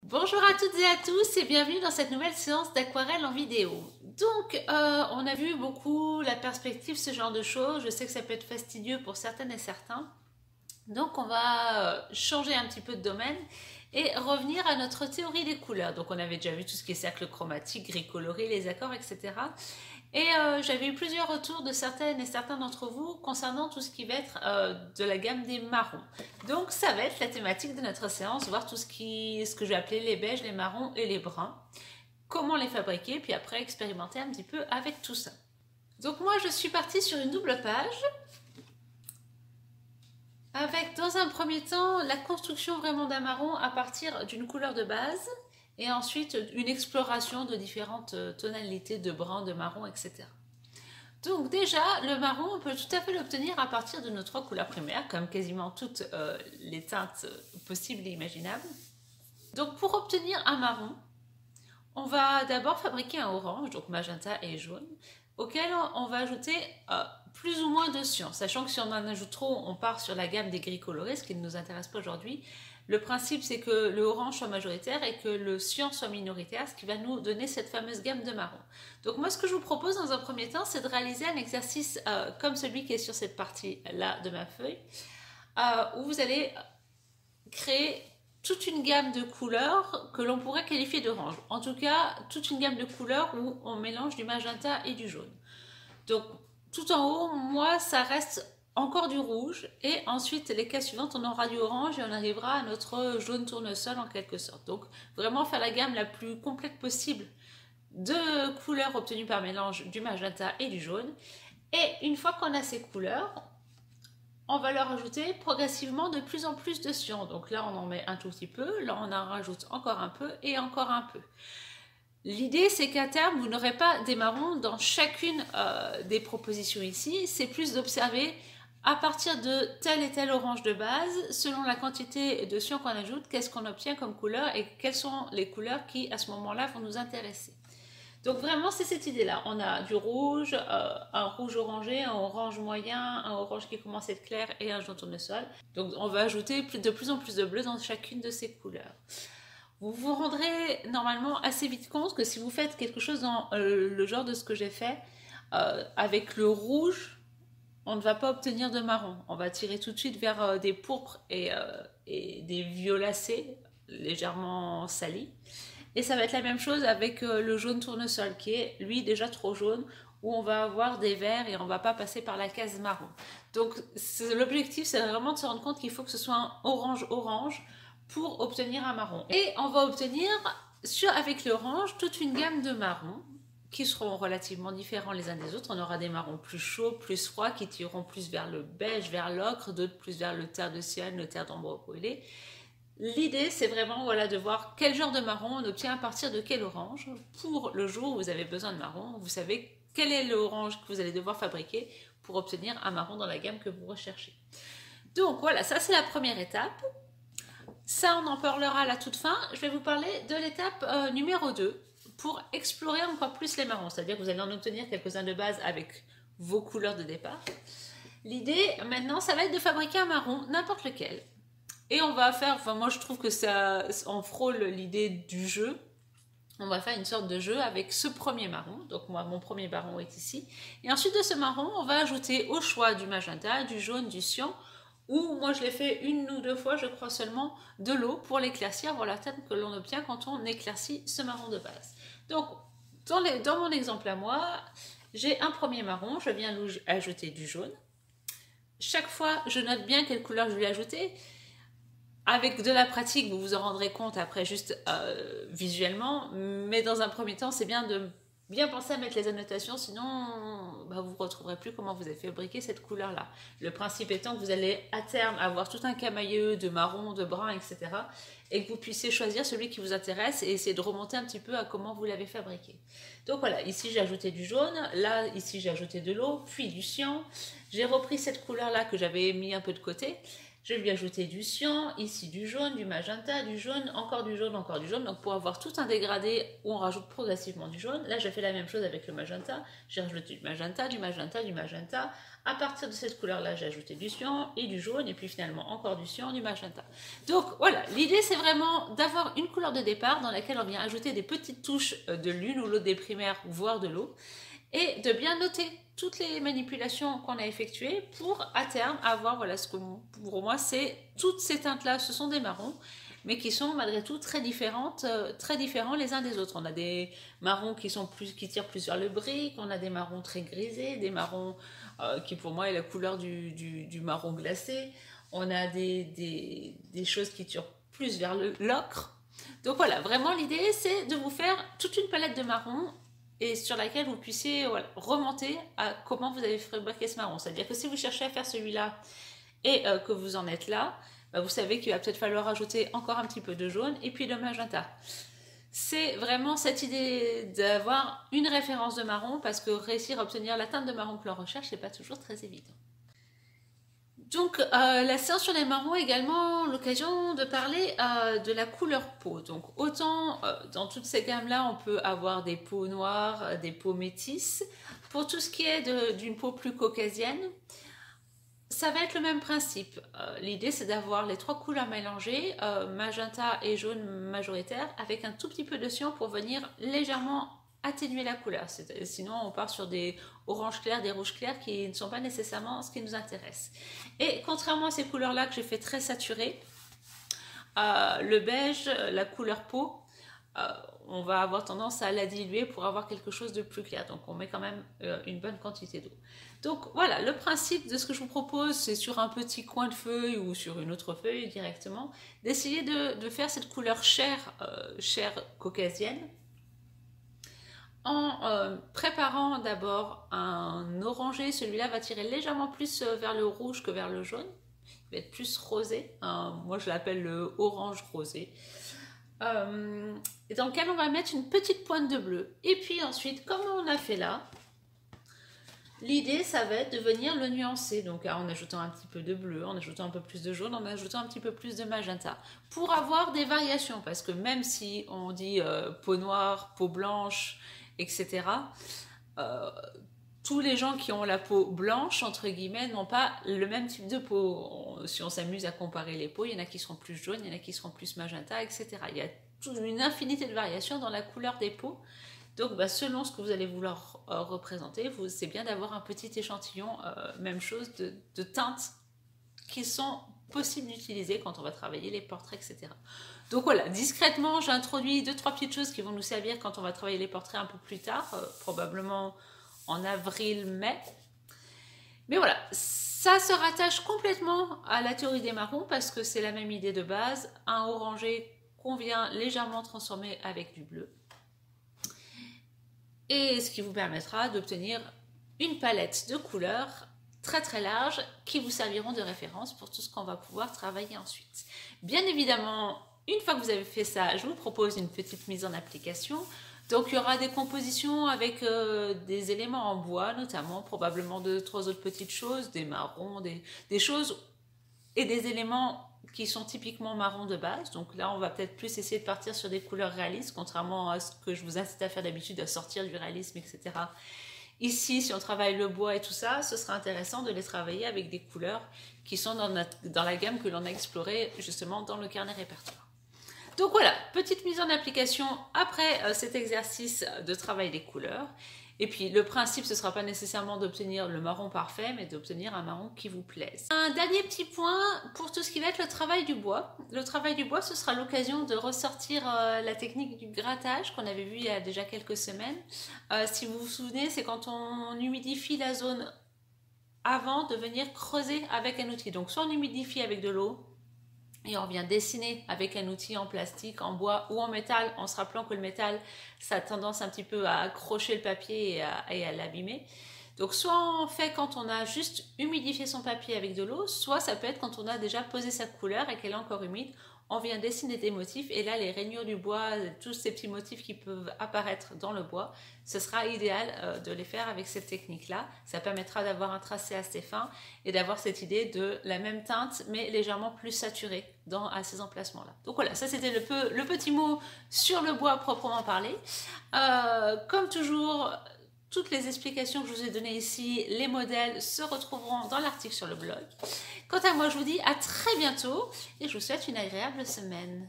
Bonjour à toutes et à tous et bienvenue dans cette nouvelle séance d'aquarelle en vidéo. Donc, on a vu beaucoup la perspective, ce genre de choses. Je sais que ça peut être fastidieux pour certaines et certains. Donc, on va changer un petit peu de domaine et revenir à notre théorie des couleurs. Donc, on avait déjà vu tout ce qui est cercle chromatique, gris coloré, les accords, etc. Et j'avais eu plusieurs retours de certaines et certains d'entre vous concernant tout ce qui va être de la gamme des marrons. Donc ça va être la thématique de notre séance, voir tout ce que je vais appeler les beiges, les marrons et les bruns. Comment les fabriquer, puis après expérimenter un petit peu avec tout ça. Donc moi je suis partie sur une double page avec dans un premier temps la construction vraiment d'un marron à partir d'une couleur de base et ensuite une exploration de différentes tonalités de brun, de marron, etc. Donc déjà, le marron, on peut tout à fait l'obtenir à partir de nos trois couleurs primaires, comme quasiment toutes les teintes possibles et imaginables. Donc pour obtenir un marron, on va d'abord fabriquer un orange, donc magenta et jaune, auquel on va ajouter plus ou moins de cyan, sachant que si on en ajoute trop, on part sur la gamme des gris colorés, ce qui ne nous intéresse pas aujourd'hui. Le principe, c'est que le orange soit majoritaire et que le cyan soit minoritaire, ce qui va nous donner cette fameuse gamme de marron. Donc moi, ce que je vous propose dans un premier temps, c'est de réaliser un exercice comme celui qui est sur cette partie-là de ma feuille, où vous allez créer toute une gamme de couleurs que l'on pourrait qualifier d'orange. En tout cas, toute une gamme de couleurs où on mélange du magenta et du jaune. Donc, tout en haut, moi, ça reste encore du rouge. Et ensuite, les cases suivantes, on aura du orange et on arrivera à notre jaune tournesol en quelque sorte. Donc, vraiment faire la gamme la plus complète possible de couleurs obtenues par mélange du magenta et du jaune. Et une fois qu'on a ces couleurs, on va leur ajouter progressivement de plus en plus de cyan. Donc là, on en met un tout petit peu, là, on en rajoute encore un peu et encore un peu. L'idée, c'est qu'à terme, vous n'aurez pas des marrons dans chacune des propositions ici. C'est plus d'observer à partir de tel et tel orange de base, selon la quantité de cyan qu'on ajoute, qu'est-ce qu'on obtient comme couleur et quelles sont les couleurs qui, à ce moment-là, vont nous intéresser. Donc vraiment, c'est cette idée-là. On a du rouge, un rouge orangé, un orange moyen, un orange qui commence à être clair et un jaune tournesol. Donc on va ajouter de plus en plus de bleu dans chacune de ces couleurs. Vous vous rendrez normalement assez vite compte que si vous faites quelque chose dans le genre de ce que j'ai fait, avec le rouge, on ne va pas obtenir de marron. On va tirer tout de suite vers des pourpres et des violacés légèrement salis. Et ça va être la même chose avec le jaune tournesol qui est lui déjà trop jaune, où on va avoir des verts et on ne va pas passer par la case marron. Donc l'objectif, c'est vraiment de se rendre compte qu'il faut que ce soit un orange-orange pour obtenir un marron. Et on va obtenir avec l'orange toute une gamme de marrons qui seront relativement différents les uns des autres. On aura des marrons plus chauds, plus froids, qui tireront plus vers le beige, vers l'ocre, d'autres plus vers le terre de ciel, le terre d'ombre brûlée. L'idée, c'est vraiment de voir quel genre de marron on obtient à partir de quel orange. Pour le jour où vous avez besoin de marron, vous savez quel est l'orange que vous allez devoir fabriquer pour obtenir un marron dans la gamme que vous recherchez. Donc voilà, ça c'est la première étape. Ça, on en parlera à la toute fin. Je vais vous parler de l'étape numéro 2 pour explorer encore plus les marrons. C'est-à-dire que vous allez en obtenir quelques-uns de base avec vos couleurs de départ. L'idée, maintenant, ça va être de fabriquer un marron, n'importe lequel. Et on va faire, moi je trouve que ça, on frôle l'idée du jeu. On va faire une sorte de jeu avec ce premier marron. Donc moi, mon premier marron est ici. Et ensuite de ce marron, on va ajouter au choix du magenta, du jaune, du cyan, ou moi je l'ai fait une ou deux fois, je crois seulement, de l'eau pour l'éclaircir, voir la teinte que l'on obtient quand on éclaircit ce marron de base. Donc, dans mon exemple à moi, j'ai un premier marron, je viens ajouter du jaune. Chaque fois, je note bien quelle couleur je lui ai ajouté. Avec de la pratique, vous vous en rendrez compte après juste visuellement, mais dans un premier temps, c'est bien de bien penser à mettre les annotations, sinon vous ne retrouverez plus comment vous avez fabriqué cette couleur-là. Le principe étant que vous allez à terme avoir tout un camailleux de marron, de brun, etc. et que vous puissiez choisir celui qui vous intéresse et essayer de remonter un petit peu à comment vous l'avez fabriqué. Donc voilà, ici j'ai ajouté du jaune, là ici j'ai ajouté de l'eau, puis du cyan. J'ai repris cette couleur-là que j'avais mis un peu de côté. Je vais lui ajouter du cyan, ici du jaune, du magenta, du jaune, encore du jaune, encore du jaune. Donc pour avoir tout un dégradé où on rajoute progressivement du jaune. Là, j'ai fait la même chose avec le magenta. J'ai rajouté du magenta, du magenta, du magenta. À partir de cette couleur-là, j'ai ajouté du cyan et du jaune, et puis finalement encore du cyan, du magenta. Donc voilà, l'idée c'est vraiment d'avoir une couleur de départ dans laquelle on vient ajouter des petites touches de l'une ou l'autre des primaires, voire de l'eau, et de bien noter toutes les manipulations qu'on a effectuées pour à terme avoir, voilà, ce que pour moi c'est toutes ces teintes-là, ce sont des marrons, mais qui sont malgré tout très différents les uns des autres. On a des marrons qui tirent plus vers le brique, on a des marrons très grisés, des marrons qui pour moi est la couleur du marron glacé, on a des choses qui tirent plus vers l'ocre. Donc voilà, vraiment l'idée c'est de vous faire toute une palette de marrons et sur laquelle vous puissiez remonter à comment vous avez fabriqué ce marron. C'est-à-dire que si vous cherchez à faire celui-là et que vous en êtes là, vous savez qu'il va peut-être falloir ajouter encore un petit peu de jaune et puis le magenta. C'est vraiment cette idée d'avoir une référence de marron, parce que réussir à obtenir la teinte de marron que l'on recherche, c'est pas toujours très évident. Donc la séance sur les marrons est également l'occasion de parler de la couleur peau. Donc autant dans toutes ces gammes-là, on peut avoir des peaux noires, des peaux métisses. Pour tout ce qui est d'une peau plus caucasienne, ça va être le même principe. L'idée c'est d'avoir les trois couleurs mélangées, magenta et jaune majoritaire, avec un tout petit peu de cyan pour venir légèrement atténuer la couleur. Sinon on part sur des oranges clairs, des rouges clairs qui ne sont pas nécessairement ce qui nous intéresse. Et contrairement à ces couleurs-là que j'ai fait très saturées, le beige, la couleur peau, on va avoir tendance à la diluer pour avoir quelque chose de plus clair. Donc on met quand même une bonne quantité d'eau. Donc voilà, le principe de ce que je vous propose, c'est sur un petit coin de feuille ou sur une autre feuille directement, d'essayer de faire cette couleur chair caucasienne, en préparant d'abord un orangé. Celui-là va tirer légèrement plus vers le rouge que vers le jaune. Il va être plus rosé. Moi, je l'appelle le orange rosé. Dans lequel on va mettre une petite pointe de bleu. Et puis ensuite, comme on a fait là, l'idée, ça va être de venir le nuancer. Donc en ajoutant un petit peu de bleu, en ajoutant un peu plus de jaune, en ajoutant un petit peu plus de magenta. Pour avoir des variations. Parce que même si on dit peau noire, peau blanche, etc., tous les gens qui ont la peau blanche, entre guillemets, n'ont pas le même type de peau. Si on s'amuse à comparer les peaux, il y en a qui seront plus jaunes, il y en a qui seront plus magenta, etc. Il y a toute une infinité de variations dans la couleur des peaux. Donc selon ce que vous allez vouloir représenter, c'est bien d'avoir un petit échantillon, même chose, de teintes qui sont possibles d'utiliser quand on va travailler les portraits, etc. Donc voilà, discrètement, j'ai introduit 2-3 petites choses qui vont nous servir quand on va travailler les portraits un peu plus tard, probablement en avril-mai. Mais voilà, ça se rattache complètement à la théorie des marrons parce que c'est la même idée de base, un orangé qu'on vient légèrement transformer avec du bleu. Et ce qui vous permettra d'obtenir une palette de couleurs très très large qui vous serviront de référence pour tout ce qu'on va pouvoir travailler ensuite. Bien évidemment, une fois que vous avez fait ça, je vous propose une petite mise en application. Donc il y aura des compositions avec des éléments en bois notamment, probablement 2-3 autres petites choses, des marrons, des choses et des éléments qui sont typiquement marrons de base. Donc là on va peut-être plus essayer de partir sur des couleurs réalistes, contrairement à ce que je vous incite à faire d'habitude, à sortir du réalisme, etc. Ici, si on travaille le bois et tout ça, ce sera intéressant de les travailler avec des couleurs qui sont dans la gamme que l'on a explorée justement dans le carnet répertoire. Donc voilà, petite mise en application après cet exercice de travail des couleurs. Et puis le principe, ce ne sera pas nécessairement d'obtenir le marron parfait, mais d'obtenir un marron qui vous plaise. Un dernier petit point pour tout ce qui va être le travail du bois. Le travail du bois, ce sera l'occasion de ressortir la technique du grattage qu'on avait vu il y a déjà quelques semaines. Si vous vous souvenez, c'est quand on humidifie la zone avant de venir creuser avec un outil. Donc soit on humidifie avec de l'eau, et on vient dessiner avec un outil en plastique, en bois ou en métal, en se rappelant que le métal, ça a tendance un petit peu à accrocher le papier et à l'abîmer. Donc soit on fait quand on a juste humidifié son papier avec de l'eau, soit ça peut être quand on a déjà posé sa couleur et qu'elle est encore humide, on vient dessiner des motifs et là les rainures du bois, tous ces petits motifs qui peuvent apparaître dans le bois, ce sera idéal de les faire avec cette technique-là. Ça permettra d'avoir un tracé assez fin et d'avoir cette idée de la même teinte mais légèrement plus saturée à ces emplacements-là. Donc voilà, ça c'était le petit mot sur le bois proprement parlé. Comme toujours, toutes les explications que je vous ai données ici, les modèles se retrouveront dans l'article sur le blog. Quant à moi, je vous dis à très bientôt et je vous souhaite une agréable semaine.